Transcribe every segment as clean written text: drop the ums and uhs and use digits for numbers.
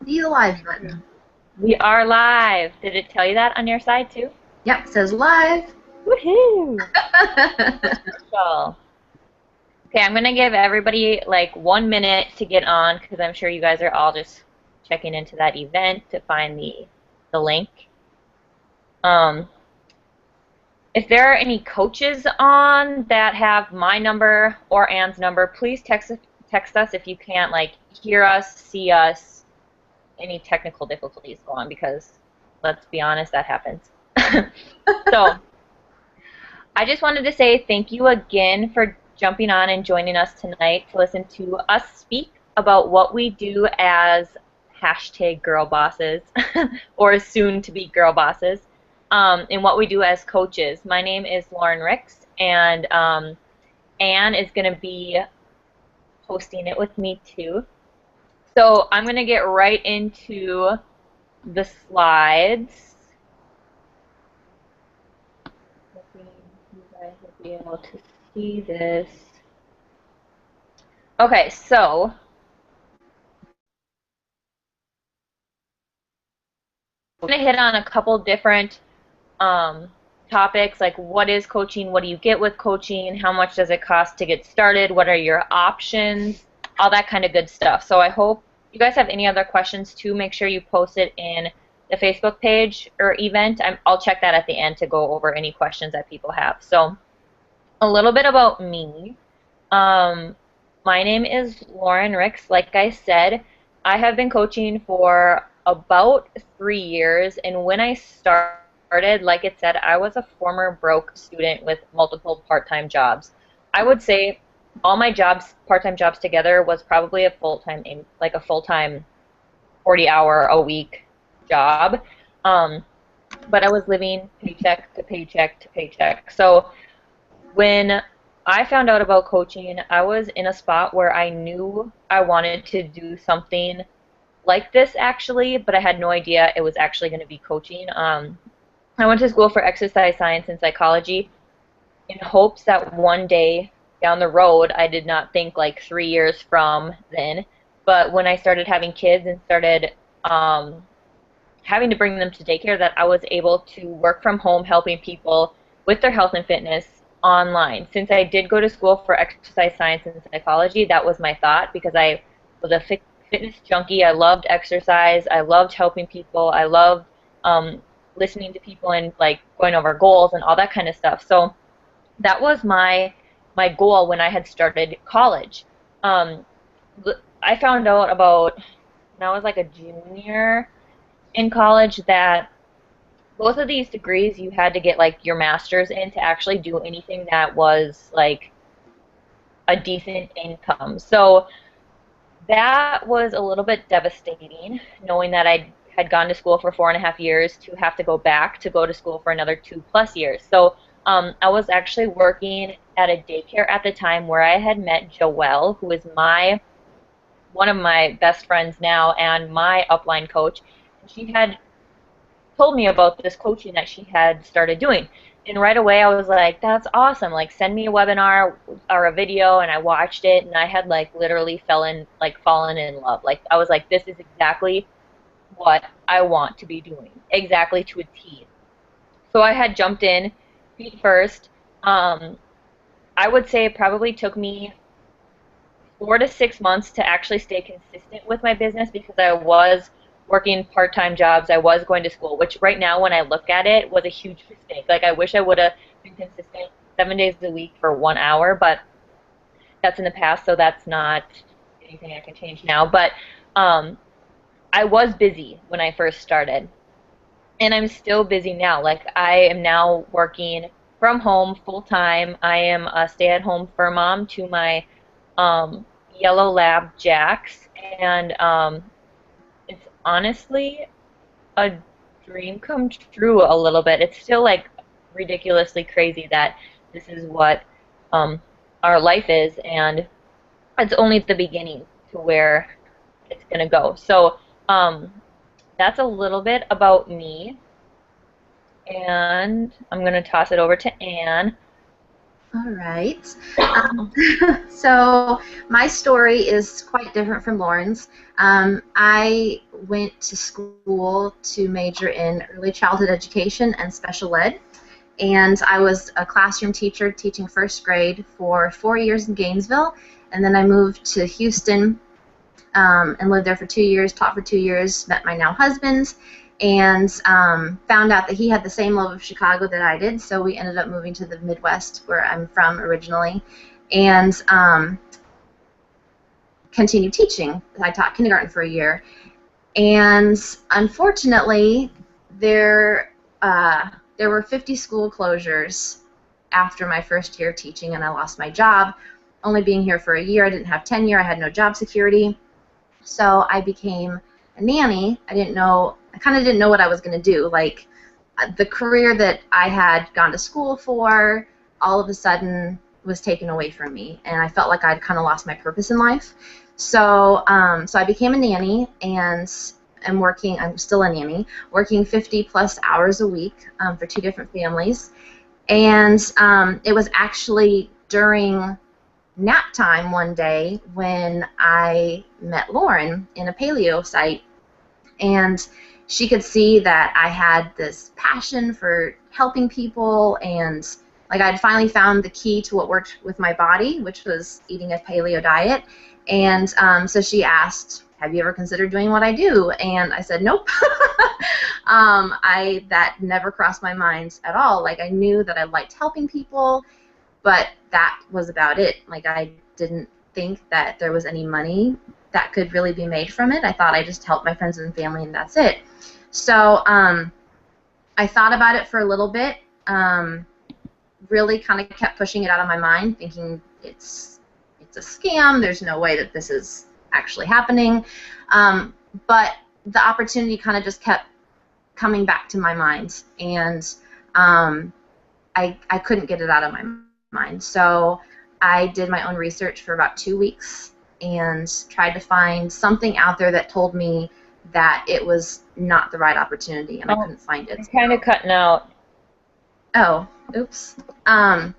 the live button. We are live. Did it tell you that on your side too? Yep, says live. Woohoo! Official. Okay, I'm gonna give everybody like 1 minute to get on because I'm sure you guys are all just checking into that event to find the link. Um, if there are any coaches on that have my number or Ann's number, please text us if you can't like hear us, see us, any technical difficulties go on because let's be honest, that happens. So I just wanted to say thank you again for jumping on and joining us tonight to listen to us speak about what we do as hashtag girl bosses or soon to be girl bosses, and what we do as coaches. My name is Lauren Ricks, and Anne is going to be hosting it with me too. So I'm going to get right into the slides. Hoping you guys will be able to see this. Okay, so I'm going to hit on a couple different um, topics like what is coaching, what do you get with coaching, how much does it cost to get started, what are your options, all that kind of good stuff. So I hope you guys have any other questions too. Make sure you post it in the Facebook page or event. I'll check that at the end to go over any questions that people have. So a little bit about me. Um, my name is Lauren Ricks. Like I said, I have been coaching for about 3 years, and when I started, like it said, I was a former broke student with multiple part-time jobs. I would say all my jobs, part-time jobs together, was probably a full-time, like a full-time 40-hour a week job. Um, but I was living paycheck to paycheck to paycheck. So when I found out about coaching, I was in a spot where I knew I wanted to do something like this actually, but I had no idea it was actually going to be coaching. I went to school for exercise science and psychology in hopes that one day down the road, I did not think like 3 years from then, but when I started having kids and started um, having to bring them to daycare, that I was able to work from home helping people with their health and fitness online. Since I did go to school for exercise science and psychology, that was my thought because I was a fitness junkie. I loved exercise. I loved helping people. I loved um, listening to people and like going over goals and all that kind of stuff. So that was my goal when I had started college. Um, I found out about when I was like a junior in college that both of these degrees you had to get like your master's in to actually do anything that was like a decent income. So that was a little bit devastating, knowing that I had gone to school for 4.5 years to have to go back to go to school for another 2+ years. So I was actually working at a daycare at the time where I had met Joelle, who is my one of my best friends now and my upline coach. She had told me about this coaching that she had started doing. And right away I was like, that's awesome. Like send me a webinar or a video, and I watched it and I had like literally fallen in love. Like I was like, this is exactly what I want to be doing. Exactly to a T. So I had jumped in feet first. Um, I would say it probably took me 4 to 6 months to actually stay consistent with my business because I was working part-time jobs. I was going to school, which right now when I look at it was a huge mistake. Like I wish I would have been consistent 7 days a week for 1 hour, but that's in the past, so that's not anything I can change now. But um, I was busy when I first started, and I'm still busy now. Like I am now working from home full time. I am a stay-at-home fur mom to my um, yellow lab Jax, and it's honestly a dream come true a little bit. It's still like ridiculously crazy that this is what um, our life is, and it's only the beginning to where it's gonna go. So um, that's a little bit about me, and I'm gonna toss it over to Anne. All right. So my story is quite different from Lauren's. I went to school to major in early childhood education and special ed, and I was a classroom teacher teaching first grade for 4 years in Gainesville, and then I moved to Houston and lived there for 2 years, taught for 2 years, met my now husband, and found out that he had the same love of Chicago that I did, so we ended up moving to the Midwest, where I'm from originally, and continued teaching. I taught kindergarten for a year, and unfortunately, there were 50 school closures after my first year of teaching, and I lost my job. Only being here for a year, I didn't have tenure, I had no job security, so I became a nanny. I kind of didn't know what I was going to do. Like, the career that I had gone to school for all of a sudden was taken away from me, and I felt like I'd kind of lost my purpose in life. So I became a nanny, and I'm still a nanny, working 50 plus hours a week for 2 different families. And it was actually during nap time one day when I met Lauren in a paleo site, and she could see that I had this passion for helping people, and like I'd finally found the key to what worked with my body, which was eating a paleo diet. And so she asked, have you ever considered doing what I do? And I said, nope. That never crossed my mind at all. Like, I knew that I liked helping people, but that was about it. Like, I didn't think that there was any money that could really be made from it. I thought I just helped my friends and family, and that's it. So I thought about it for a little bit, really kind of kept pushing it out of my mind, thinking it's a scam, there's no way that this is actually happening. But the opportunity kind of just kept coming back to my mind, and I couldn't get it out of my mind. So I did my own research for about 2 weeks and tried to find something out there that told me that it was not the right opportunity, and I couldn't find it. It's kind of cutting out. Oh, oops. I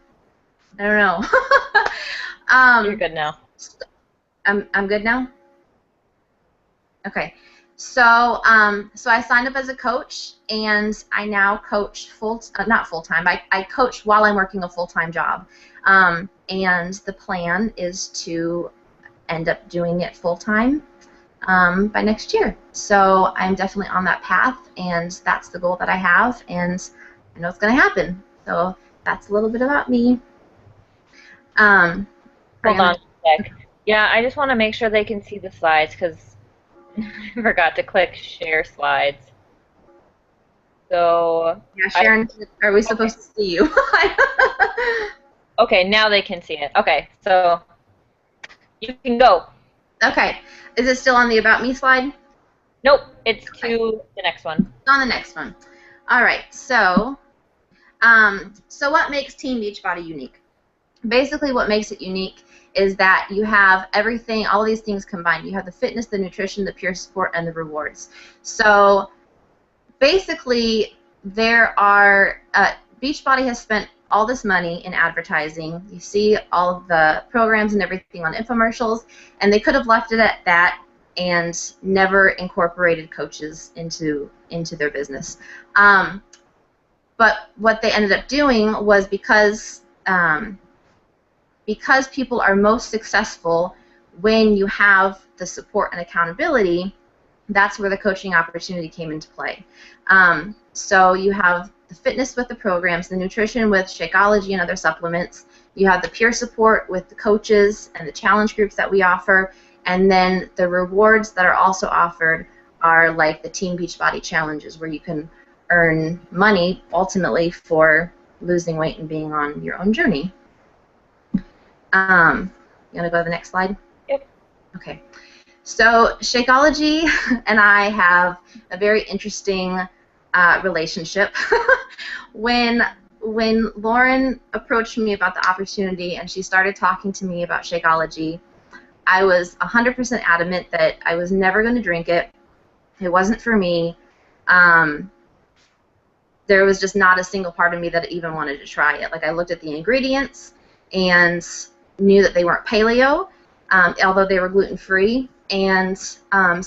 don't know. You're good now. I'm good now? Okay. So I signed up as a coach, and I now coach not full-time. I coach while I'm working a full-time job. And the plan is to end up doing it full-time by next year. So I'm definitely on that path, and that's the goal that I have, and I know it's going to happen. So that's a little bit about me. Hold on a sec. Yeah, I just want to make sure they can see the slides, because I forgot to click share slides. So yeah, Sharon, are we supposed to see you? Okay, now they can see it. Okay, so you can go. Okay. Is it still on the About Me slide? Nope, it's to the next one. It's on the next one. All right. So what makes Team Beachbody unique? Basically, what makes it unique is that you have everything, all these things combined. You have the fitness, the nutrition, the peer support, and the rewards. So basically, Beachbody has spent all this money in advertising. You see all of the programs and everything on infomercials, and they could have left it at that and never incorporated coaches into their business. But what they ended up doing was because people are most successful when you have the support and accountability, that's where the coaching opportunity came into play. So you have the fitness with the programs, the nutrition with Shakeology and other supplements. You have the peer support with the coaches and the challenge groups that we offer, and then the rewards that are also offered are like the Team Beachbody challenges, where you can earn money ultimately for losing weight and being on your own journey. You want to go to the next slide? Yep. Okay. So Shakeology and I have a very interesting relationship. When Lauren approached me about the opportunity and she started talking to me about Shakeology, I was 100% adamant that I was never going to drink it. It wasn't for me. There was just not a single part of me that even wanted to try it. Like, I looked at the ingredients, and knew that they weren't paleo, although they were gluten-free. And so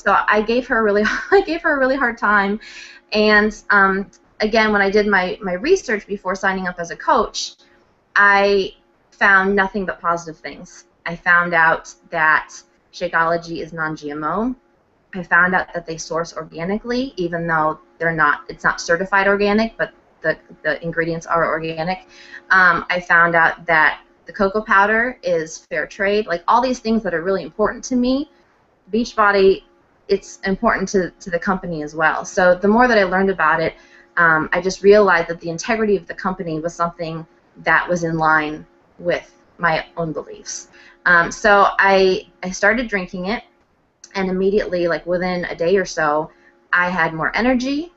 I gave her a really I gave her a really hard time. And again, when I did my research before signing up as a coach, I found nothing but positive things. I found out that Shakeology is non-GMO. I found out that they source organically, even though it's not certified organic, but the ingredients are organic. I found out that the cocoa powder is fair trade. Like, all these things that are really important to me, Beachbody, it's important to the company as well. So the more that I learned about it, I just realized that the integrity of the company was something that was in line with my own beliefs. So I started drinking it, and immediately, like within a day or so, I had more energy.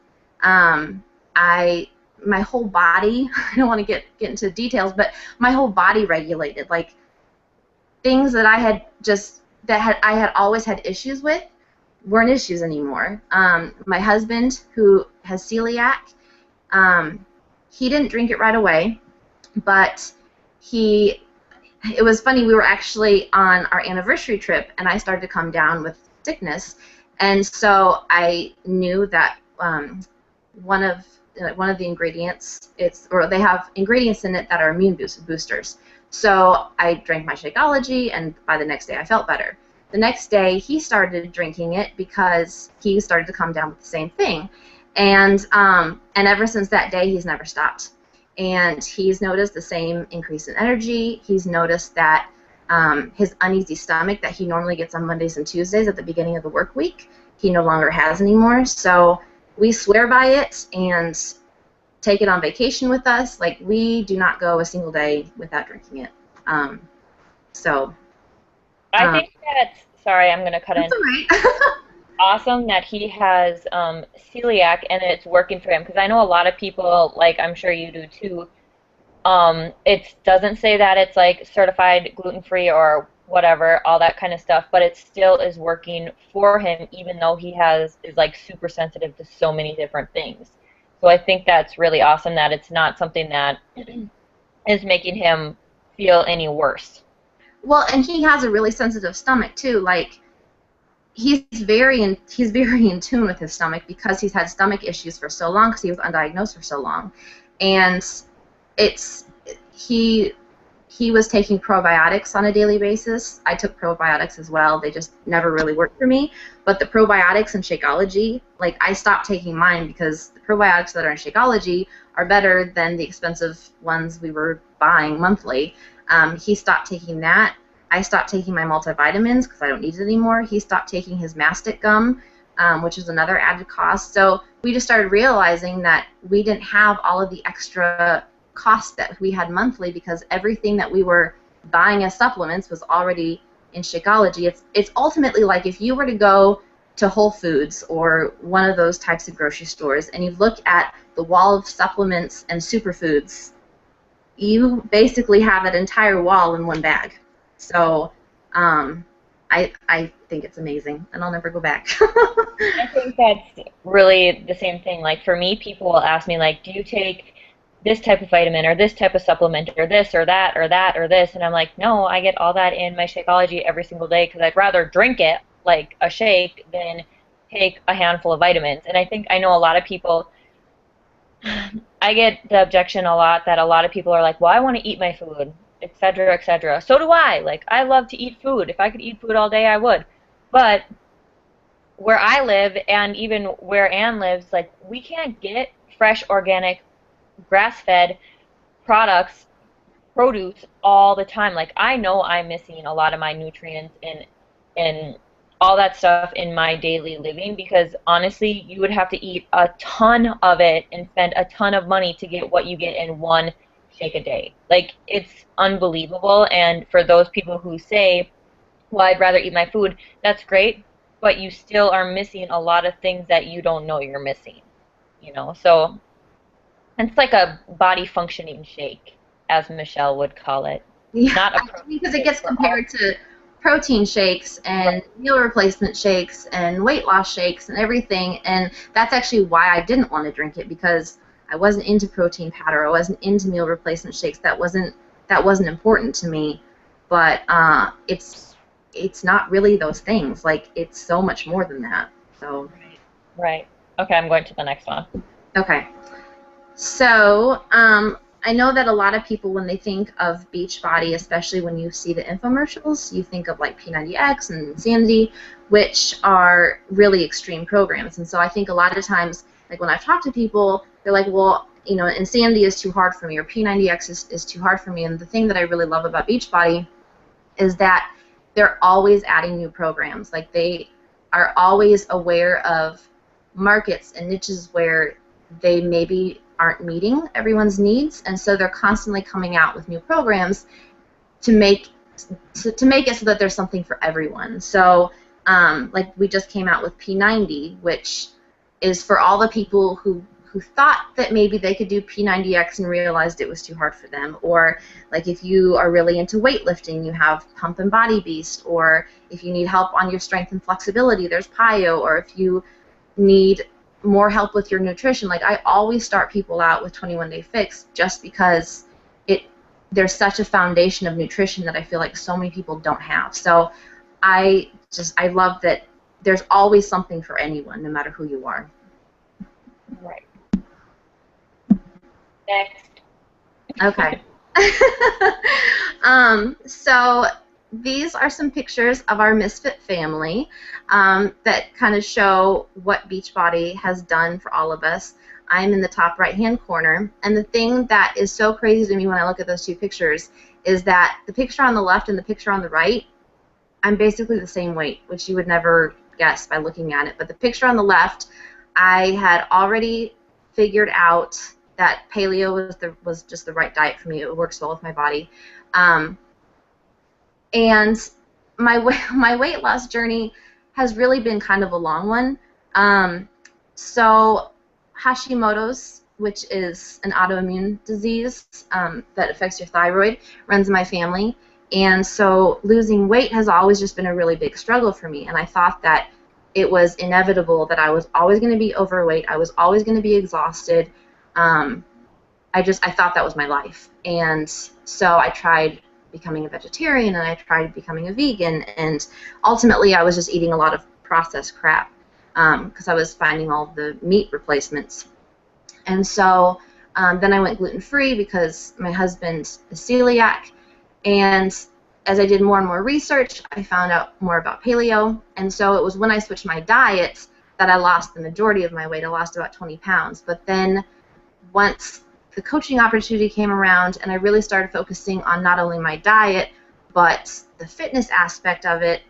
My whole body, I don't want to get into details, but my whole body regulated. Like, things that I had always had issues with weren't issues anymore. My husband, who has celiac, he didn't drink it right away, but it was funny, we were actually on our anniversary trip, and I started to come down with sickness, and so I knew that one of the ingredients, they have ingredients in it that are immune boosters. So I drank my Shakeology, and by the next day I felt better. The next day he started drinking it because he started to come down with the same thing, and ever since that day he's never stopped. And he's noticed the same increase in energy. He's noticed that his uneasy stomach that he normally gets on Mondays and Tuesdays at the beginning of the work week, he no longer has anymore. So we swear by it and take it on vacation with us. Like, we do not go a single day without drinking it. I think that's, sorry, I'm going to cut in. That's all right. Awesome that he has celiac and it's working for him, because I know a lot of people, like I'm sure you do too, it doesn't say that it's like certified gluten-free or whatever, all that kind of stuff, but it still is working for him, even though he is like super sensitive to so many different things. So I think that's really awesome that it's not something that is making him feel any worse. Well, and he has a really sensitive stomach too. Like, he's very in tune with his stomach because he's had stomach issues for so long, because he was undiagnosed for so long. And he was taking probiotics on a daily basis. I took probiotics as well. They just never really worked for me. But the probiotics in Shakeology, like, I stopped taking mine because the probiotics that are in Shakeology are better than the expensive ones we were buying monthly. He stopped taking that. I stopped taking my multivitamins because I don't need it anymore. He stopped taking his mastic gum, which is another added cost. So we just started realizing that we didn't have all of the extra costs that we had monthly, because everything that we were buying as supplements was already in Shakeology. It's ultimately like if you were to go to Whole Foods or one of those types of grocery stores and you look at the wall of supplements and superfoods, you basically have that entire wall in one bag. So I think it's amazing, and I'll never go back. I think that's really the same thing. Like, for me, people will ask me, like, do you take this type of vitamin or this type of supplement or this or that or that or this? And I'm like, no, I get all that in my Shakeology every single day, because I'd rather drink it like a shake than take a handful of vitamins. And I know a lot of people, I get the objection a lot that a lot of people are like, well, I want to eat my food, etc., etc. So do I. Like, I love to eat food. If I could eat food all day, I would. But where I live, and even where Ann lives, like, we can't get fresh, organic, grass-fed products, produce all the time. Like, I know I'm missing a lot of my nutrients and all that stuff in my daily living, because honestly, you would have to eat a ton of it and spend a ton of money to get what you get in one shake a day. Like, it's unbelievable. And for those people who say, well, I'd rather eat my food, that's great, but you still are missing a lot of things that you don't know you're missing, you know? So it's like a body functioning shake, as Michelle would call it. Yeah, not a because it gets compared to protein shakes and meal replacement shakes and weight loss shakes and everything, and that's actually why I didn't want to drink it, because I wasn't into protein powder, I wasn't into meal replacement shakes. That wasn't that wasn't important to me. But it's not really those things. Like, it's so much more than that. So. Right. Okay, I'm going to the next one. Okay. So, I know that a lot of people, when they think of Beachbody, especially when you see the infomercials, you think of like P90X and Insanity, which are really extreme programs. And so I think a lot of times, like when I've talked to people, they're like, well, you know, Insanity is too hard for me, or P90X is too hard for me. And the thing that I really love about Beachbody is that they're always adding new programs. Like, they are always aware of markets and niches where they maybe aren't meeting everyone's needs, and so they're constantly coming out with new programs to make it so that there's something for everyone. So, like, we just came out with P90, which is for all the people who thought that maybe they could do P90X and realized it was too hard for them, or like if you are really into weightlifting, you have Pump and Body Beast, or if you need help on your strength and flexibility, there's PiYo, or if you need more help with your nutrition. Like, I always start people out with 21 Day Fix just because there's such a foundation of nutrition that I feel like so many people don't have. So I love that there's always something for anyone, no matter who you are. Right. Next. Okay. So these are some pictures of our Misfit family that kind of show what Beachbody has done for all of us. I'm in the top right-hand corner, and the thing that is so crazy to me when I look at those two pictures is that the picture on the left and the picture on the right, I'm basically the same weight, which you would never guess by looking at it. But the picture on the left, I had already figured out that paleo was just the right diet for me. It works well with my body. And my weight loss journey has really been kind of a long one. So Hashimoto's, which is an autoimmune disease that affects your thyroid, runs in my family. And so losing weight has always just been a really big struggle for me. And I thought that it was inevitable that I was always going to be overweight. I was always going to be exhausted. I thought that was my life. And so I tried becoming a vegetarian, and I tried becoming a vegan, and ultimately I was just eating a lot of processed crap because I was finding all the meat replacements. And so then I went gluten-free because my husband is celiac, and as I did more and more research, I found out more about paleo, and so it was when I switched my diet that I lost the majority of my weight. I lost about 20 pounds, but then once the coaching opportunity came around and I really started focusing on not only my diet, but the fitness aspect of it,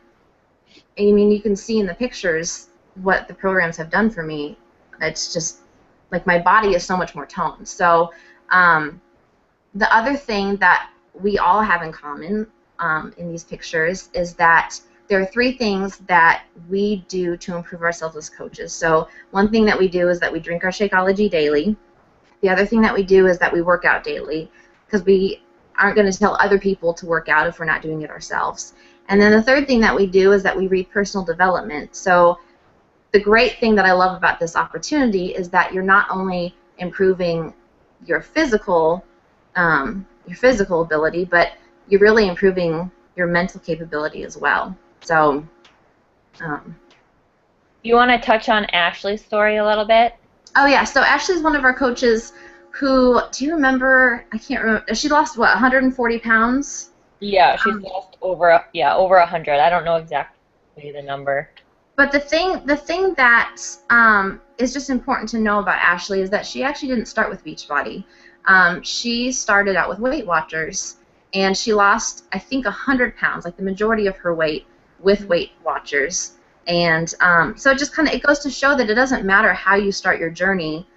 I mean, you can see in the pictures what the programs have done for me. It's just, like, my body is so much more toned. So the other thing that we all have in common in these pictures is that there are 3 things that we do to improve ourselves as coaches. So one thing that we do is that we drink our Shakeology daily. The other thing that we do is that we work out daily, because we aren't going to tell other people to work out if we're not doing it ourselves. And then the third thing that we do is that we read personal development. So the great thing that I love about this opportunity is that you're not only improving your physical ability, but you're really improving your mental capability as well. So you want to touch on Ashley's story a little bit? Oh, yeah. So Ashley's one of our coaches who, do you remember, I can't remember, she lost, what, 140 pounds? Yeah, she's lost over 100. I don't know exactly the number. But the thing that is just important to know about Ashley is that she actually didn't start with Beachbody. She started out with Weight Watchers, and she lost, I think, 100 pounds, like the majority of her weight, with Weight Watchers. And so it goes to show that it doesn't matter how you start your journey.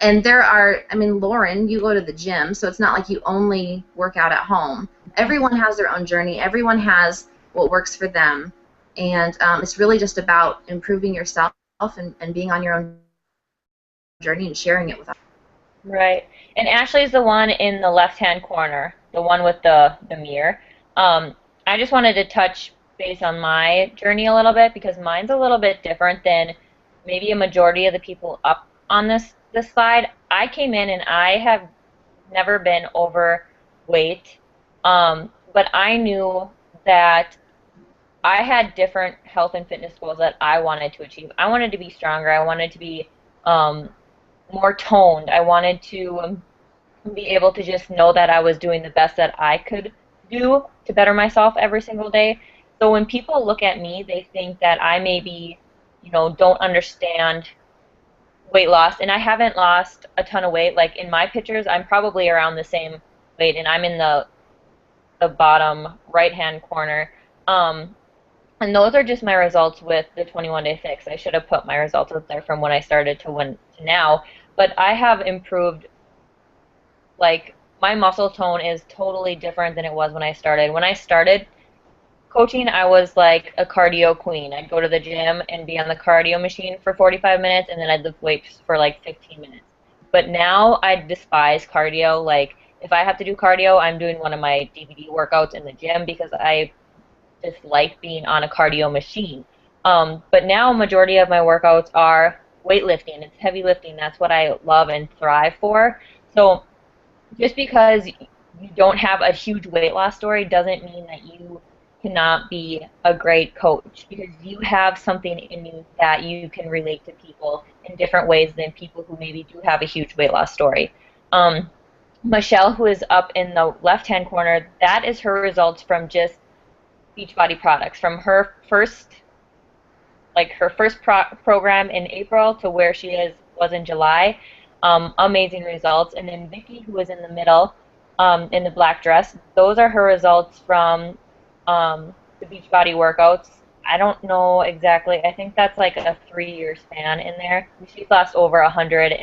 And Lauren, you go to the gym, so it's not like you only work out at home. Everyone has their own journey. Everyone has what works for them. And it's really just about improving yourself and being on your own journey and sharing it with others. Right. And Ashley's the one in the left-hand corner, the one with the mirror. I just wanted to touch base on my journey a little bit, because mine's a little bit different than maybe a majority of the people up on this slide. I came in and I have never been overweight But I knew that I had different health and fitness goals that I wanted to achieve. I wanted to be stronger. I wanted to be um, more toned. I wanted to be able to just know that I was doing the best that I could do to better myself every single day. So when people look at me, they think that I maybe, don't understand weight loss, and I haven't lost a ton of weight. Like in my pictures, I'm probably around the same weight, and I'm in the bottom right-hand corner. Um, and those are just my results with the 21 Day Fix. I should have put my results up there from when I started to now. But I have improved, like, my muscle tone is totally different than it was when I started. When I started coaching, I was like a cardio queen. I'd go to the gym and be on the cardio machine for 45 minutes, and then I'd lift weights for like 15 minutes. But now I despise cardio. Like, if I have to do cardio, I'm doing one of my DVD workouts in the gym because I dislike being on a cardio machine. But now, majority of my workouts are weightlifting. It's heavy lifting. That's what I love and thrive for. So just because you don't have a huge weight loss story doesn't mean that you cannot be a great coach, because you have something in you that you can relate to people in different ways than people who maybe do have a huge weight loss story. Michelle, who is up in the left-hand corner, that is her results from just Beachbody products, from her first program in April to where she was in July. Amazing results. And then Vicky, who was in the middle, in the black dress, those are her results from the Beachbody workouts. I don't know exactly. I think that's like a 3-year span in there. She's lost over 100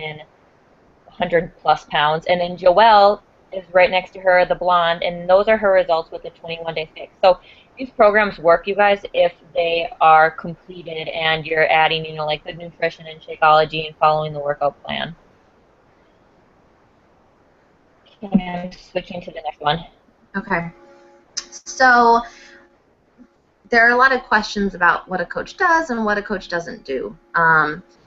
plus pounds. And then Joelle is right next to her, the blonde, and those are her results with the 21 Day Fix. So these programs work, you guys, if they are completed and you're adding, like good nutrition and Shakeology and following the workout plan. Okay, I'm switching to the next one. Okay. So there are a lot of questions about what a coach does and what a coach doesn't do.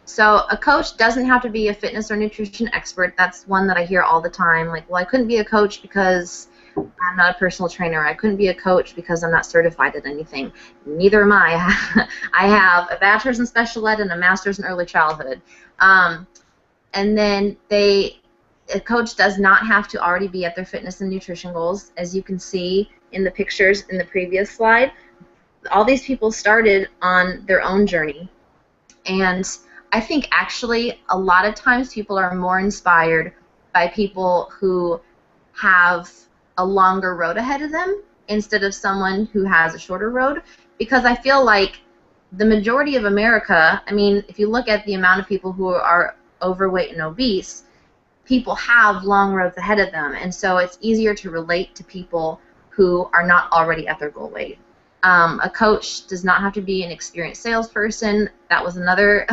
So a coach doesn't have to be a fitness or nutrition expert. That's one that I hear all the time. Like, well, I couldn't be a coach because I'm not a personal trainer. I couldn't be a coach because I'm not certified at anything. Neither am I. I have a bachelor's in special ed and a master's in early childhood. And then a coach does not have to already be at their fitness and nutrition goals. As you can see in the pictures in the previous slide, all these people started on their own journey. And I think actually a lot of times people are more inspired by people who have a longer road ahead of them instead of someone who has a shorter road, because I feel like the majority of America, I mean, if you look at the amount of people who are overweight and obese, people have long roads ahead of them, and so it's easier to relate to people who are not already at their goal weight. A coach does not have to be an experienced salesperson. That was another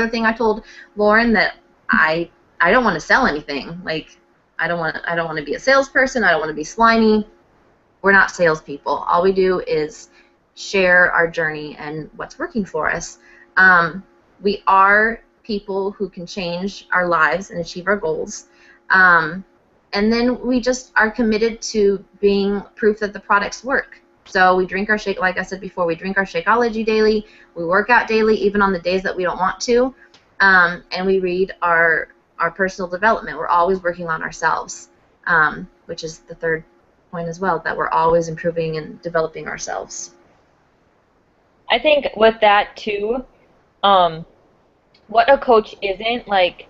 thing I told Lauren, that I don't want to sell anything. Like, I don't want to be a salesperson. I don't want to be slimy. We're not salespeople. All we do is share our journey and what's working for us. We are people who can change our lives and achieve our goals. And then we just are committed to being proof that the products work. So we drink our shake, like I said before, we drink our Shakeology daily. We work out daily, even on the days that we don't want to. And we read our personal development. We're always working on ourselves, which is the third point as well, that we're always improving and developing ourselves. I think with that too, what a coach isn't, like,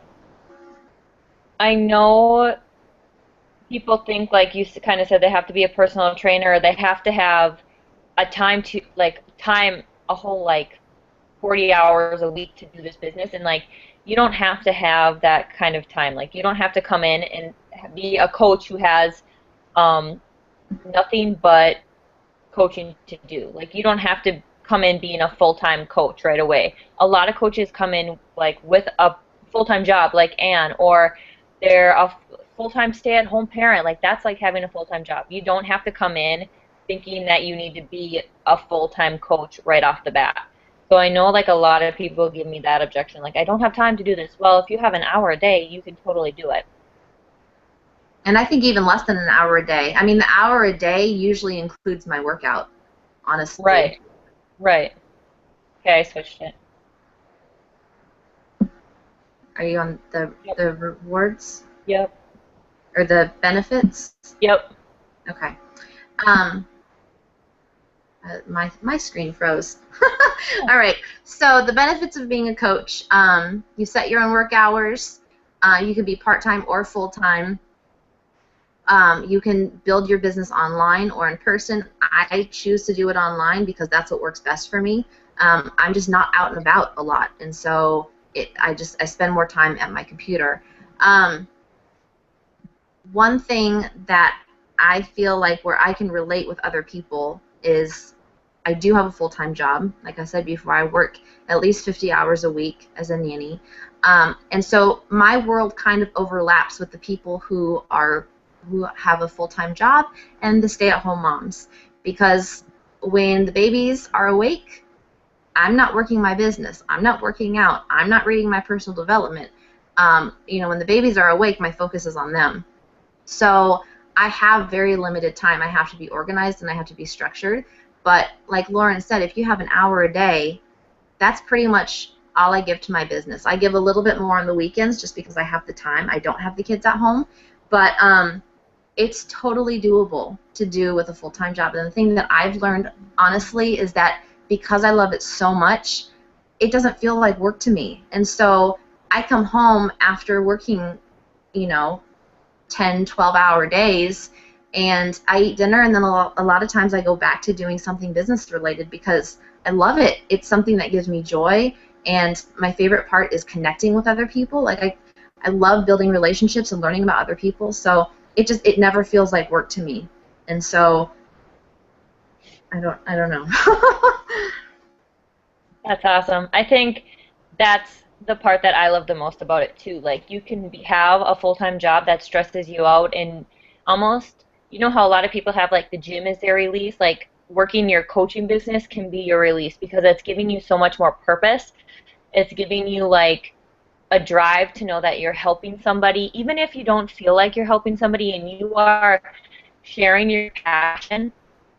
I know people think, like you kind of said, they have to be a personal trainer, or they have to have a a whole, like, 40 hours a week to do this business, and, like, you don't have to have that kind of time. Like, you don't have to come in and be a coach who has nothing but coaching to do. Like, you don't have to come in being a full-time coach right away. A lot of coaches come in, like, with a full-time job, like Anne, or they're a full-time stay-at-home parent. Like, that's like having a full-time job. You don't have to come in thinking that you need to be a full-time coach right off the bat. So I know, like, a lot of people give me that objection, like, I don't have time to do this. Well, if you have an hour a day, you can totally do it. And I think even less than an hour a day. I mean, the hour a day usually includes my workout, honestly. Right. Right. Okay, I switched it. Are you on Yep. the rewards Yep. or the benefits? Yep. Okay. Um, my screen froze. All right. So the benefits of being a coach: you set your own work hours. You can be part-time or full-time. You can build your business online or in person. I choose to do it online because that's what works best for me. I'm just not out and about a lot, and so I spend more time at my computer. One thing that I feel like where I can relate with other people is I do have a full-time job. Like I said before, I work at least 50 hours a week as a nanny. And so my world kind of overlaps with the people who have a full-time job and the stay-at-home moms. Because when the babies are awake, I'm not working my business. I'm not working out. I'm not reading my personal development. When the babies are awake, my focus is on them. So I have very limited time. I have to be organized and I have to be structured. But like Lauren said, if you have an hour a day, that's pretty much all I give to my business. I give a little bit more on the weekends just because I have the time. I don't have the kids at home. But it's totally doable to do with a full-time job. And the thing that I've learned, honestly, is that because I love it so much, it doesn't feel like work to me. And so I come home after working, 10, 12-hour days, and I eat dinner, and then a lot of times I go back to doing something business related because I love it. It's something that gives me joy, and my favorite part is connecting with other people. Like I love building relationships and learning about other people, so it never feels like work to me. And so I don't know. That's awesome. I think that's the part that I love the most about it too. Like you can have a full-time job that stresses you out and almost, you know how a lot of people have like the gym is their release, like working your coaching business can be your release because it's giving you so much more purpose. It's giving you like a drive to know that you're helping somebody, even if you don't feel like you're helping somebody and you are sharing your passion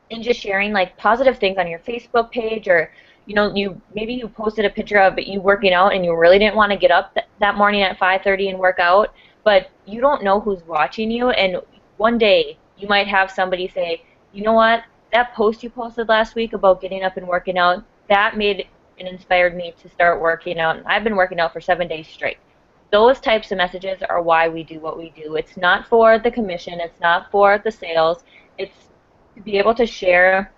and just sharing like positive things on your Facebook page or maybe you posted a picture of you working out and you really didn't want to get up that morning at 5:30 and work out, but you don't know who's watching you and one day you might have somebody say, "You know what? That post you posted last week about getting up and working out, that made and inspired me to start working out and I've been working out for 7 days straight." Those types of messages are why we do what we do. It's not for the commission, it's not for the sales. It's to be able to share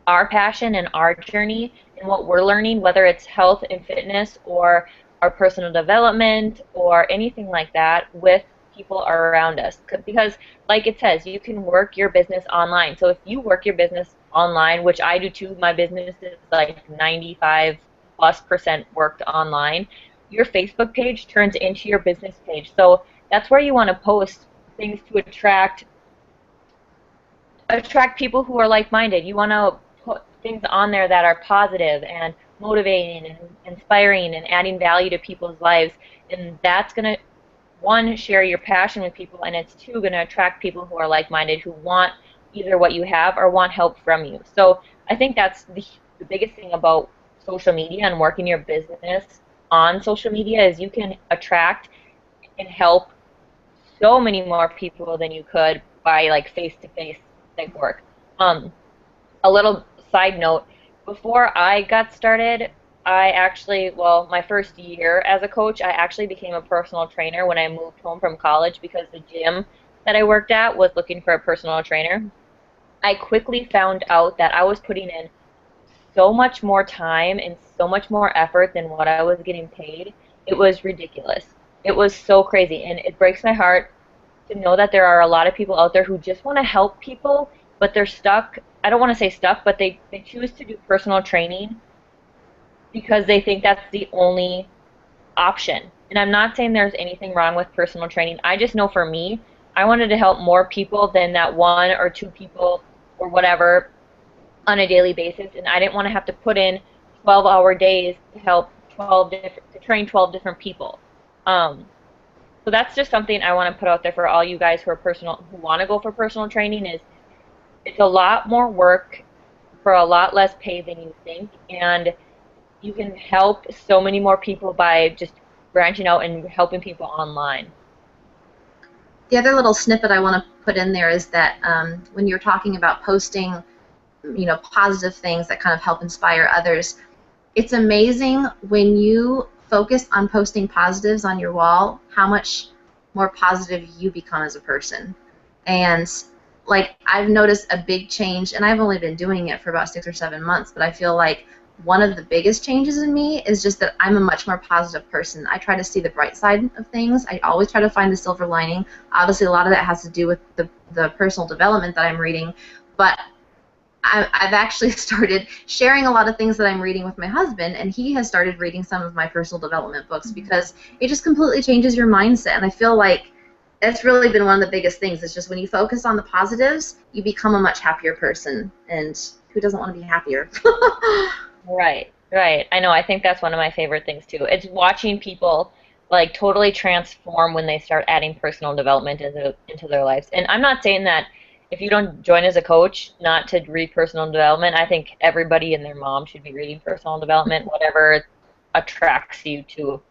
our passion and our journey and what we're learning, whether it's health and fitness or our personal development or anything like that, with people around us. Because, like it says, you can work your business online. So if you work your business online, which I do too, my business is like 95+% worked online, your Facebook page turns into your business page. So that's where you want to post things to attract people who are like-minded. You want to put things on there that are positive and motivating and inspiring and adding value to people's lives. And that's going to, one, share your passion with people, and it's two, going to attract people who are like-minded, who want either what you have or want help from you. So I think that's the biggest thing about social media and working your business on social media is you can attract and help so many more people than you could by like face-to-face type work. A little side note, before I got started, my first year as a coach, I actually became a personal trainer when I moved home from college because the gym that I worked at was looking for a personal trainer. I quickly found out that I was putting in so much more time and so much more effort than what I was getting paid. It was ridiculous. It was so crazy, and it breaks my heart to know that there are a lot of people out there who just want to help people, but they're stuck. I don't want to say stuck, but they choose to do personal training because they think that's the only option. And I'm not saying there's anything wrong with personal training. I just know for me, I wanted to help more people than that one or two people or whatever on a daily basis, and I didn't want to have to put in 12-hour days to help 12 different to train 12 different people. So So that's just something I want to put out there for all you guys who want to go for personal training is it's a lot more work for a lot less pay than you think, and you can help so many more people by just branching out and helping people online. The other little snippet I want to put in there is that when you're talking about posting, positive things that kind of help inspire others, it's amazing when you focus on posting positives on your wall, how much more positive you become as a person. And like I've noticed a big change, and I've only been doing it for about 6 or 7 months, but I feel like one of the biggest changes in me is just that I'm a much more positive person. I try to see the bright side of things. I always try to find the silver lining. Obviously, a lot of that has to do with the personal development that I'm reading, but I've actually started sharing a lot of things that I'm reading with my husband, and he has started reading some of my personal development books because it just completely changes your mindset. And I feel like that's really been one of the biggest things. It's just when you focus on the positives, you become a much happier person. And who doesn't want to be happier? Right, right. I know. I think that's one of my favorite things too. It's watching people like totally transform when they start adding personal development into their lives. And I'm not saying that if you don't join as a coach, not to read personal development. I think everybody and their mom should be reading personal development, whatever attracts you to,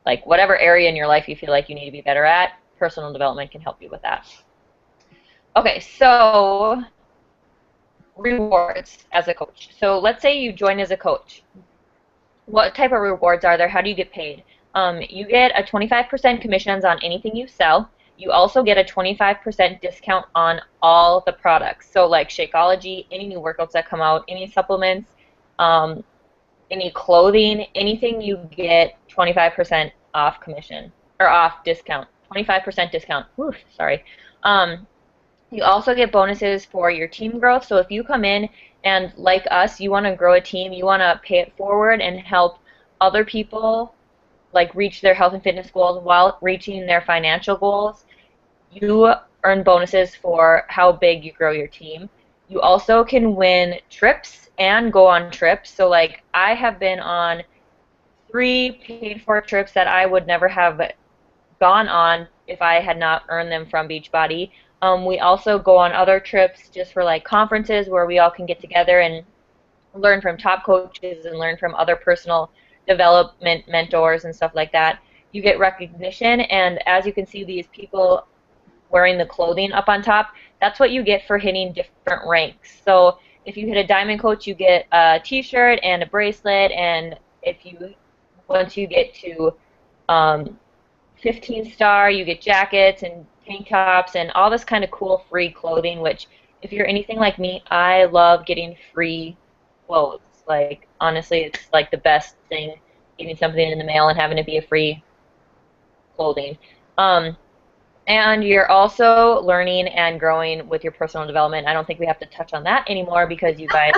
like whatever area in your life you feel like you need to be better at, personal development can help you with that. Okay, so rewards as a coach. So let's say you join as a coach. What type of rewards are there? How do you get paid? You get a 25% commissions on anything you sell. You also get a 25% discount on all the products. So like Shakeology, any new workouts that come out, any supplements, any clothing, anything you get 25% off commission or off discount. 25% discount. Oof, sorry. You also get bonuses for your team growth. So if you come in and, like us, you want to grow a team, you want to pay it forward and help other people like reach their health and fitness goals while reaching their financial goals, you earn bonuses for how big you grow your team. You also can win trips and go on trips. So like I have been on 3 paid for trips that I would never have gone on if I had not earned them from Beachbody. We also go on other trips just for like conferences where we all can get together and learn from top coaches and learn from other personal development mentors and stuff like that. You get recognition, and as you can see these people wearing the clothing up on top, that's what you get for hitting different ranks. So if you hit a diamond coach, you get a t-shirt and a bracelet, and once you get to 15 star, you get jackets and tank tops and all this kind of cool free clothing, which if you're anything like me, I love getting free clothes. Like honestly, it's like the best thing, getting something in the mail and having it be a free clothing. And you're also learning and growing with your personal development. I don't think we have to touch on that anymore because you guys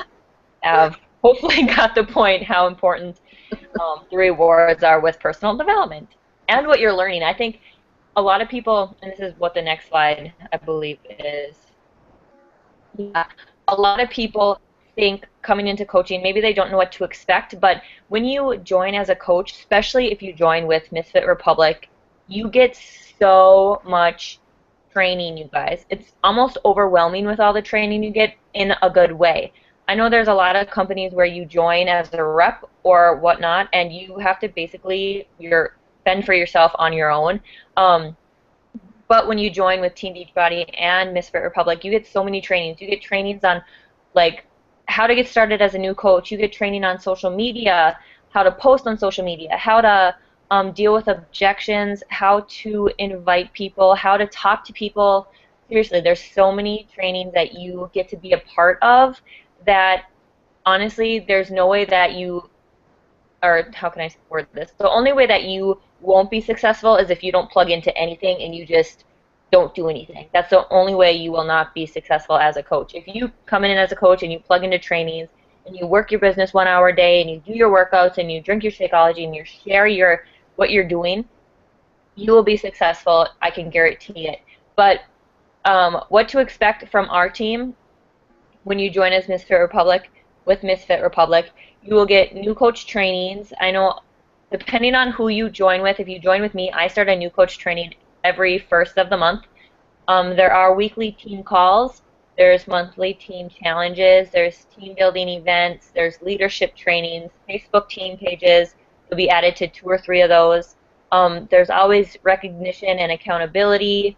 have hopefully got the point how important the rewards are with personal development and what you're learning. I think a lot of people, and this is what the next slide I believe is, yeah, a lot of people think coming into coaching, maybe they don't know what to expect, but when you join as a coach, especially if you join with Misfit Republic, you get so much training, you guys. It's almost overwhelming with all the training you get in a good way. I know there's a lot of companies where you join as a rep or whatnot, and you have to basically fend for yourself on your own. But when you join with Team Beachbody and Misfit Republic, you get so many trainings. You get trainings on like how to get started as a new coach. You get training on social media, how to post on social media, how to deal with objections, how to invite people, how to talk to people. Seriously, there's so many trainings that you get to be a part of that honestly, there's no way that you, or how can I word this? The only way that you won't be successful is if you don't plug into anything and you just don't do anything. That's the only way you will not be successful as a coach. If you come in as a coach and you plug into trainings and you work your business 1 hour a day and you do your workouts and you drink your Shakeology and you share what you're doing, you will be successful. I can guarantee it. But what to expect from our team when you join as Misfit Republic, with Misfit Republic, you will get new coach trainings. I know depending on who you join with, if you join with me, I start a new coach training every first of the month. There are weekly team calls. There's monthly team challenges. There's team building events. There's leadership trainings, Facebook team pages. You'll be added to 2 or 3 of those. There's always recognition and accountability.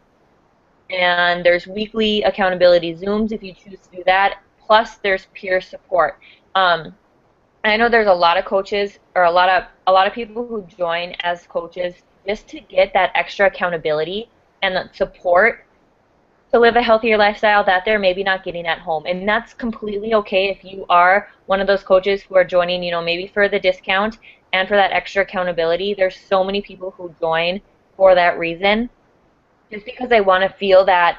And there's weekly accountability Zooms if you choose to do that. Plus, there's peer support. I know there's a lot of coaches or a lot of people who join as coaches just to get that extra accountability and that support to live a healthier lifestyle that they're maybe not getting at home. And that's completely okay if you are one of those coaches who are joining, maybe for the discount and for that extra accountability. There's so many people who join for that reason, just because they want to feel that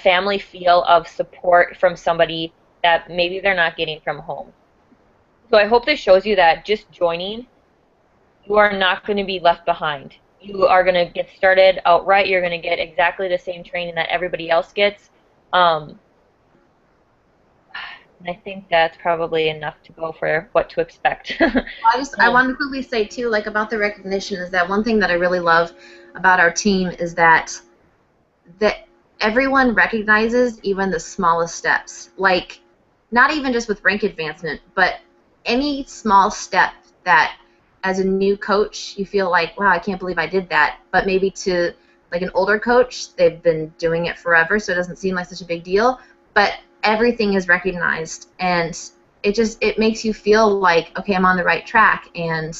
family feel of support from somebody that maybe they're not getting from home. So I hope this shows you that just joining, you are not going to be left behind. You are going to get started outright. You're going to get exactly the same training that everybody else gets. And I think that's probably enough to go for what to expect. I want to quickly say too, like about the recognition, is that one thing that I really love about our team is that everyone recognizes even the smallest steps. Like, not even just with rank advancement, but any small step that as a new coach you feel like, wow, I can't believe I did that. But maybe to like an older coach, they've been doing it forever, so it doesn't seem like such a big deal. But everything is recognized, and it makes you feel like, okay, I'm on the right track. And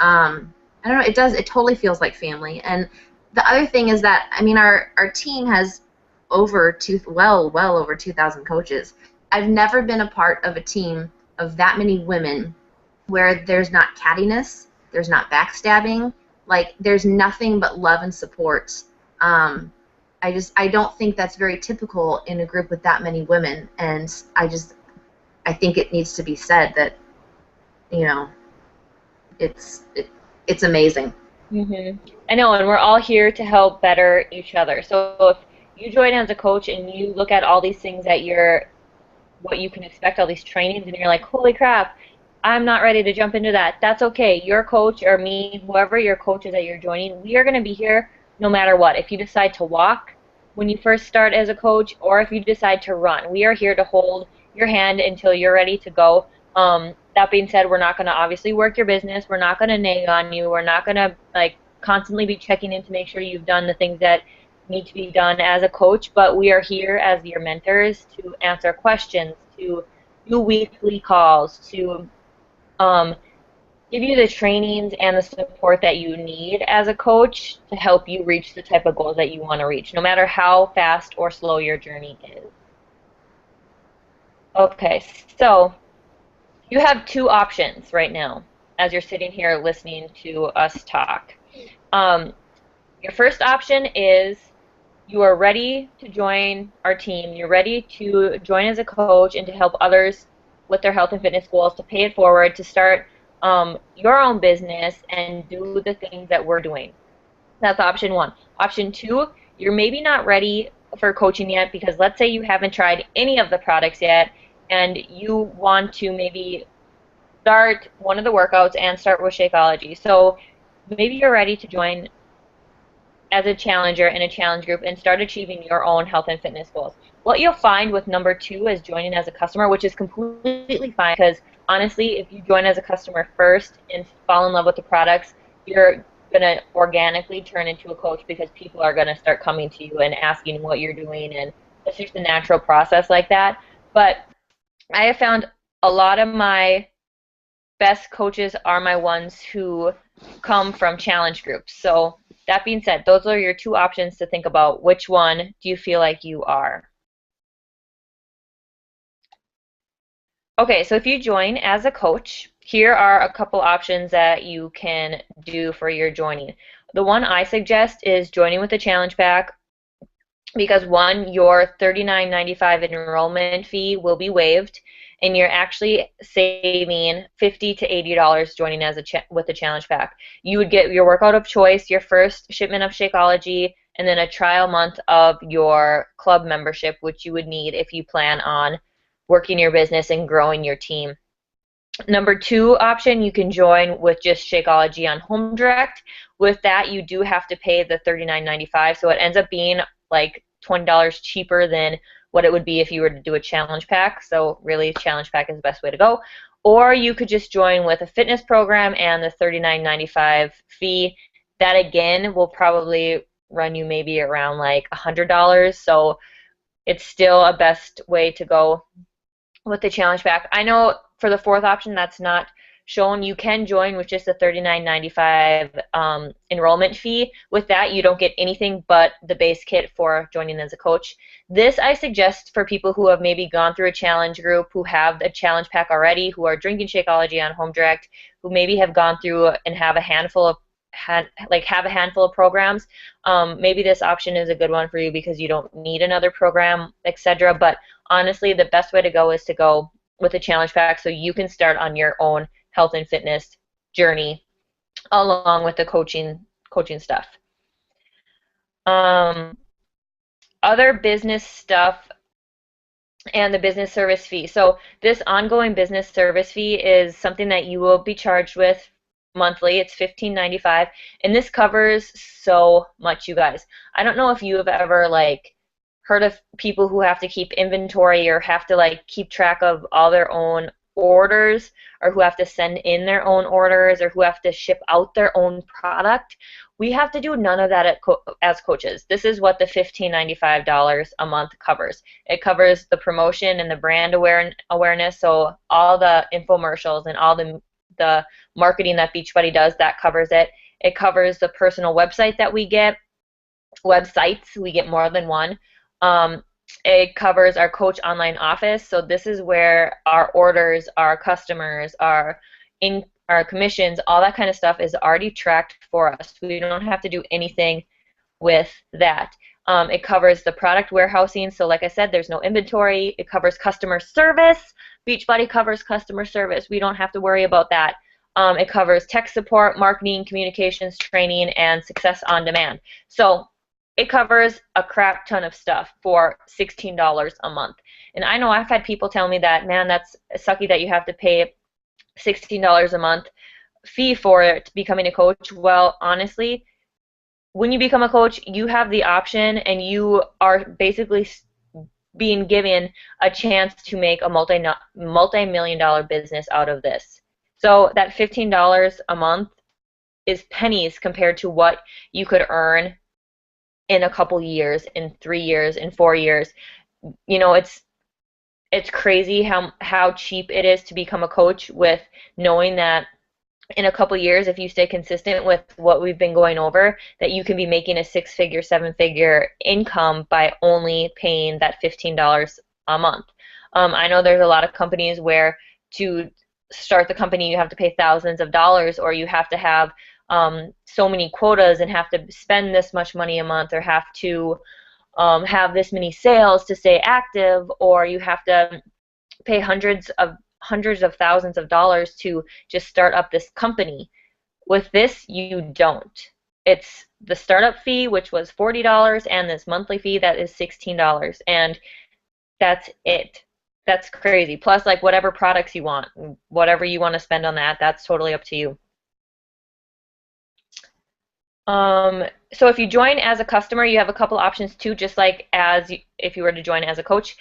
I don't know, it totally feels like family. And the other thing is that, I mean, our team has well over 2,000 coaches. I've never been a part of a team of that many women where there's not cattiness, there's not backstabbing, like there's nothing but love and support. I don't think that's very typical in a group with that many women, and I think it needs to be said that, it's amazing. I know, and we're all here to help better each other. So if you join as a coach and you look at all these things that what you can expect, all these trainings, and you're like, holy crap, I'm not ready to jump into that. That's okay. Your coach or me, whoever your coach is that you're joining, we are going to be here no matter what. If you decide to walk when you first start as a coach, or if you decide to run, we are here to hold your hand until you're ready to go. That being said, we're not going to obviously work your business. We're not going to nag on you. We're not going to constantly be checking in to make sure you've done the things that need to be done as a coach, but we are here as your mentors to answer questions, to do weekly calls, to give you the trainings and the support that you need as a coach to help you reach the type of goals that you want to reach, no matter how fast or slow your journey is. Okay, so you have 2 options right now as you're sitting here listening to us talk. Your first option is you are ready to join our team. You're ready to join as a coach and to help others with their health and fitness goals, to pay it forward, to start your own business and do the things that we're doing. That's option 1. Option 2, you're maybe not ready for coaching yet because let's say you haven't tried any of the products yet and you want to maybe start one of the workouts and start with Shakeology. So maybe you're ready to join as a challenger in a challenge group and start achieving your own health and fitness goals. What you'll find with number 2 is joining as a customer, which is completely fine, because honestly, if you join as a customer first and fall in love with the products, you're going to organically turn into a coach because people are going to start coming to you and asking what you're doing, and it's just a natural process like that. But I have found a lot of my best coaches are my ones who come from challenge groups. So that being said, those are your 2 options to think about. Which one do you feel like you are? Okay, so if you join as a coach, here are a couple options that you can do for your joining. The one I suggest is joining with the challenge pack because, 1, your $39.95 enrollment fee will be waived, and you're actually saving $50 to $80 joining as with the challenge pack. You would get your workout of choice, your first shipment of Shakeology, and then a trial month of your club membership, which you would need if you plan on working your business and growing your team. Number 2 option, you can join with just Shakeology on Home Direct, With that, you do have to pay the $39.95, so it ends up being like $20 cheaper than what it would be if you were to do a challenge pack. So really, challenge pack is the best way to go. Or you could just join with a fitness program and the $39.95 fee. That again will probably run you maybe around like $100. So it's still a best way to go with the challenge pack. I know for the fourth option that's not shown. You can join with just a $39.95 enrollment fee. With that, you don't get anything but the base kit for joining as a coach. This I suggest for people who have maybe gone through a challenge group, who have a challenge pack already, who are drinking Shakeology on Home Direct, who maybe have gone through and have a handful of programs. Maybe this option is a good one for you because you don't need another program, etc. But honestly, the best way to go is to go with a challenge pack so you can start on your own health and fitness journey along with the coaching stuff. Other business stuff and the business service fee. So this ongoing business service fee is something that you will be charged with monthly. It's $15.95, and this covers so much, you guys. I don't know if you have ever like heard of people who have to keep inventory or have to like keep track of all their own orders, or who have to send in their own orders, or who have to ship out their own product. We have to do none of that as coaches. This is what the $15.95 a month covers. It covers the promotion and the brand awareness, so all the infomercials and all the marketing that Beachbody does, that covers it. It covers the personal website that we get, websites, we get more than one. It covers our coach online office, so this is where our orders, our customers, our commissions, all that kind of stuff is already tracked for us. We don't have to do anything with that. It covers the product warehousing, so like I said, there's no inventory. It covers customer service. Beachbody covers customer service. We don't have to worry about that. It covers tech support, marketing, communications, training, and success on demand. So it covers a crap ton of stuff for $16 a month. And I know I've had people tell me that, man, that's sucky that you have to pay $16 a month fee for it, becoming a coach. Well, honestly, when you become a coach, you have the option, and you are basically being given a chance to make a multi-million-dollar business out of this. So that $15 a month is pennies compared to what you could earn in a couple years, in 3 years, in 4 years. You know, it's crazy how cheap it is to become a coach, with knowing that in a couple years, if you stay consistent with what we've been going over, that you can be making a 6-figure, 7-figure income by only paying that $15 a month. I know there's a lot of companies where to start the company you have to pay thousands of dollars, or you have to have so many quotas and have to spend this much money a month, or have to have this many sales to stay active, or you have to pay hundreds of thousands of dollars to just start up this company. With this, you don't. It's the startup fee, which was $40, and this monthly fee that is $16, and that's it. That's crazy. Plus, like, whatever products you want, whatever you want to spend on that, that's totally up to you. So if you join as a customer, you have a couple options too, just like if you were to join as a coach.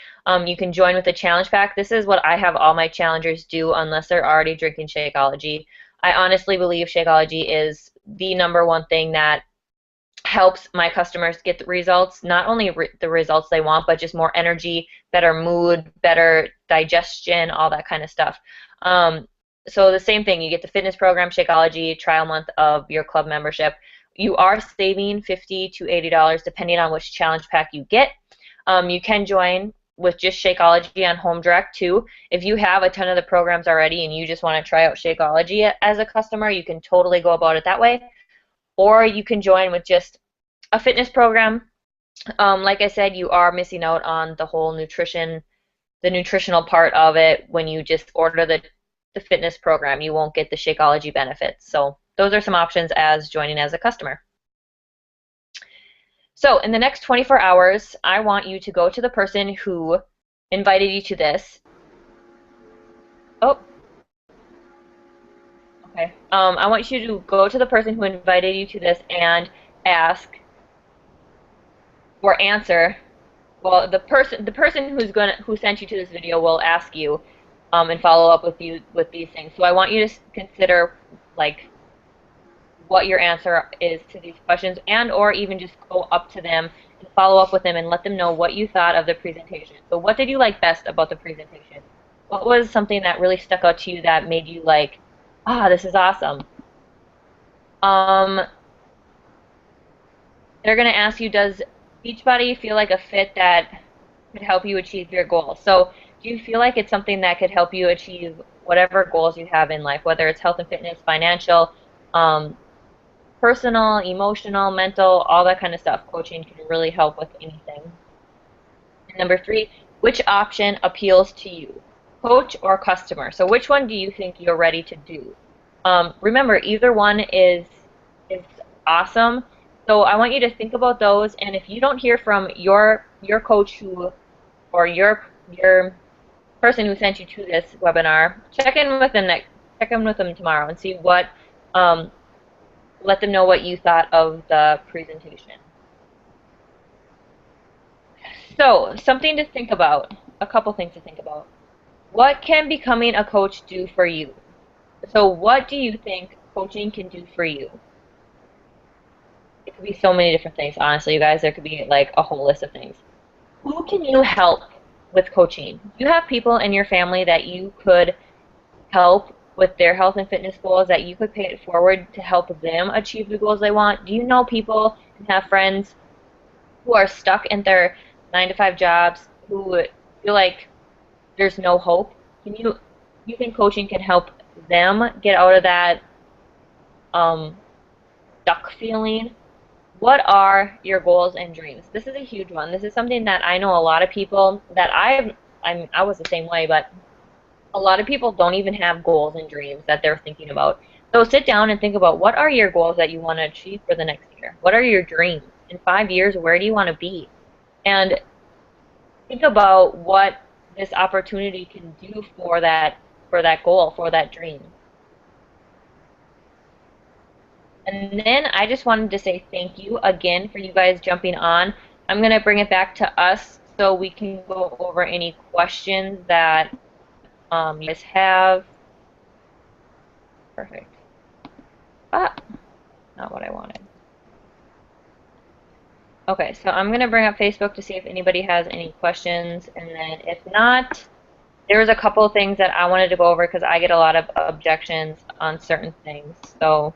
You can join with a challenge pack. This is what I have all my challengers do unless they're already drinking Shakeology. I honestly believe Shakeology is the #1 thing that helps my customers get the results, not only the results they want, but just more energy, better mood, better digestion, all that kind of stuff. So the same thing, you get the fitness program, Shakeology, trial month of your club membership. You are saving $50 to $80 depending on which challenge pack you get. You can join with just Shakeology on Home Direct too. If you have a ton of the programs already and you just want to try out Shakeology as a customer, you can totally go about it that way. Or you can join with just a fitness program. Like I said, you are missing out on the whole nutritional part of it when you just order the fitness program. You won't get the Shakeology benefits. So those are some options as joining as a customer. So in the next 24 hours, I want you to go to the person who invited you to this. Oh. Okay. I want you to go to the person who invited you to this and ask or answer. Well, the person who sent you to this video will ask you, and follow up with you with these things. So I want you to consider like what your answer is to these questions, and or even just go up to them and follow up with them and let them know what you thought of the presentation. So what did you like best about the presentation? What was something that really stuck out to you that made you like, ah, this is awesome? Um, they're going to ask you, does Beachbody feel like a fit that could help you achieve your goals? So do you feel like it's something that could help you achieve whatever goals you have in life, whether it's health and fitness, financial, um, personal, emotional, mental, all that kind of stuff? Coaching can really help with anything. And number 3, which option appeals to you, coach or customer? So which one do you think you're ready to do? Remember, either one is awesome. So I want you to think about those, and if you don't hear from your coach who or your person who sent you to this webinar, check in with them tomorrow and see what let them know what you thought of the presentation. So, something to think about, a couple things to think about. What can becoming a coach do for you? So, what do you think coaching can do for you? It could be so many different things, honestly, you guys. There could be like a whole list of things. Who can you help with coaching? Do you have people in your family that you could help with their health and fitness goals, that you could pay it forward to help them achieve the goals they want? Do you know people and have friends who are stuck in their 9-to-5 jobs, who feel like there's no hope? You think coaching can help them get out of that stuck feeling? What are your goals and dreams? This is a huge one. This is something that I know a lot of people that I was the same way, but a lot of people don't even have goals and dreams that they're thinking about. So sit down and think about, what are your goals that you want to achieve for the next year? What are your dreams? In 5 years, where do you want to be? And think about what this opportunity can do for that goal, for that dream. And then I just wanted to say thank you again for you guys jumping on. I'm going to bring it back to us so we can go over any questions that you guys have. Perfect. Ah, not what I wanted. Okay, so I'm going to bring up Facebook to see if anybody has any questions, and then if not, there's a couple of things that I wanted to go over because I get a lot of objections on certain things. So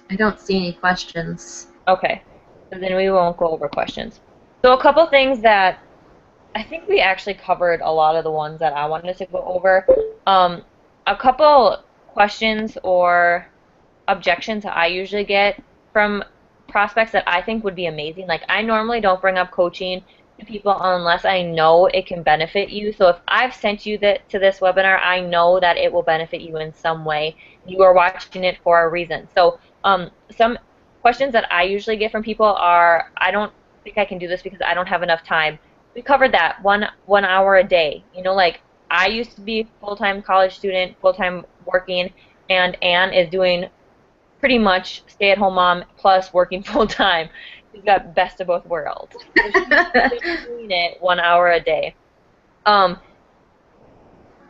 I don't see any questions. okay, so then we won't go over questions. So a couple things that I think we actually covered a lot of the ones that I wanted to go over. A couple questions or objections that I usually get from prospects that I think would be amazing. Like, I normally don't bring up coaching to people unless I know it can benefit you. So if I've sent you to this webinar, I know that it will benefit you in some way. You are watching it for a reason. So some questions that I usually get from people are, I don't think I can do this because I don't have enough time. We covered that, one hour a day. You know, like, I used to be a full-time college student, full-time working, and Anne is doing pretty much stay-at-home mom plus working full-time. She's got best of both worlds. So she's doing it 1 hour a day. The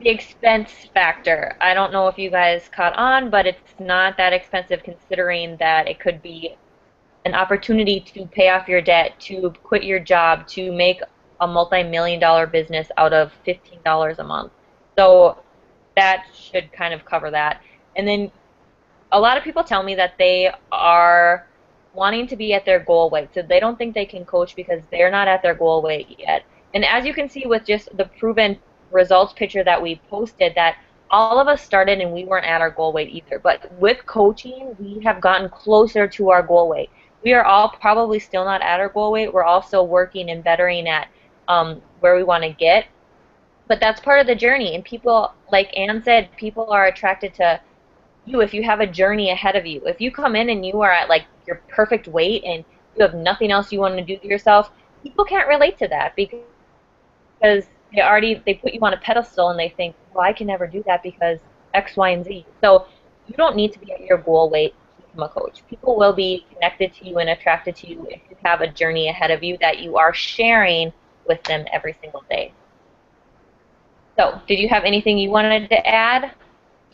expense factor. I don't know if you guys caught on, but it's not that expensive considering that it could be an opportunity to pay off your debt, to quit your job, to make a multi-million-dollar business out of $15 a month. So that should kind of cover that. And then a lot of people tell me that they are wanting to be at their goal weight, so they don't think they can coach because they're not at their goal weight yet. And as you can see with just the proven results picture that we posted, that all of us started and we weren't at our goal weight either. But with coaching, we have gotten closer to our goal weight. We are all probably still not at our goal weight. We're also working and bettering at where we want to get. But that's part of the journey. And people, like Anne said, people are attracted to you if you have a journey ahead of you. If you come in and you are at like your perfect weight and you have nothing else you want to do to yourself, people can't relate to that because they put you on a pedestal and they think, well, I can never do that because X, Y, and Z. So you don't need to be at your goal weight to become a coach. People will be connected to you and attracted to you if you have a journey ahead of you that you are sharing with them every single day. So, did you have anything you wanted to add?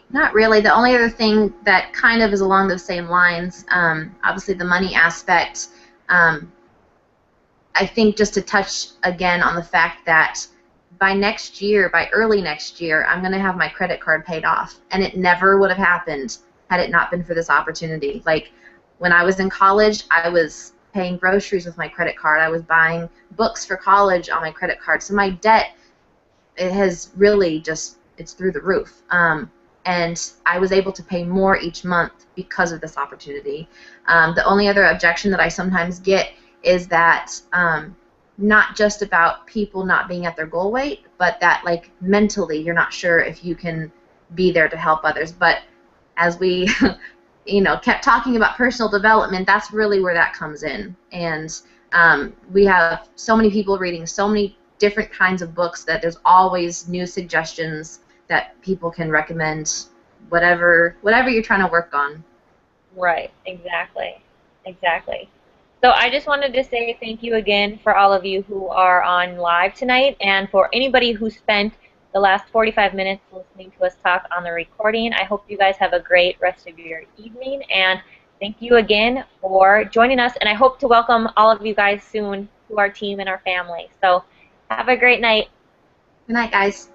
Not really. The only other thing that kind of is along those same lines, obviously the money aspect, I think just to touch again on the fact that by next year, by early next year, I'm going to have my credit card paid off. And it never would have happened had it not been for this opportunity. Like when I was in college, I was paying groceries with my credit card. I was buying books for college on my credit card. So my debt, it has really just, it's through the roof. And I was able to pay more each month because of this opportunity. The only other objection that I sometimes get is that not just about people not being at their goal weight, but that like mentally you're not sure if you can be there to help others. But as we kept talking about personal development, that's really where that comes in. And we have so many people reading so many different kinds of books that there's always new suggestions that people can recommend, whatever you're trying to work on. Right, exactly. So I just wanted to say thank you again for all of you who are on live tonight, and for anybody who spent the last 45 minutes listening to us talk on the recording. I hope you guys have a great rest of your evening, and thank you again for joining us, and I hope to welcome all of you guys soon to our team and our family. So have a great night. Good night, guys.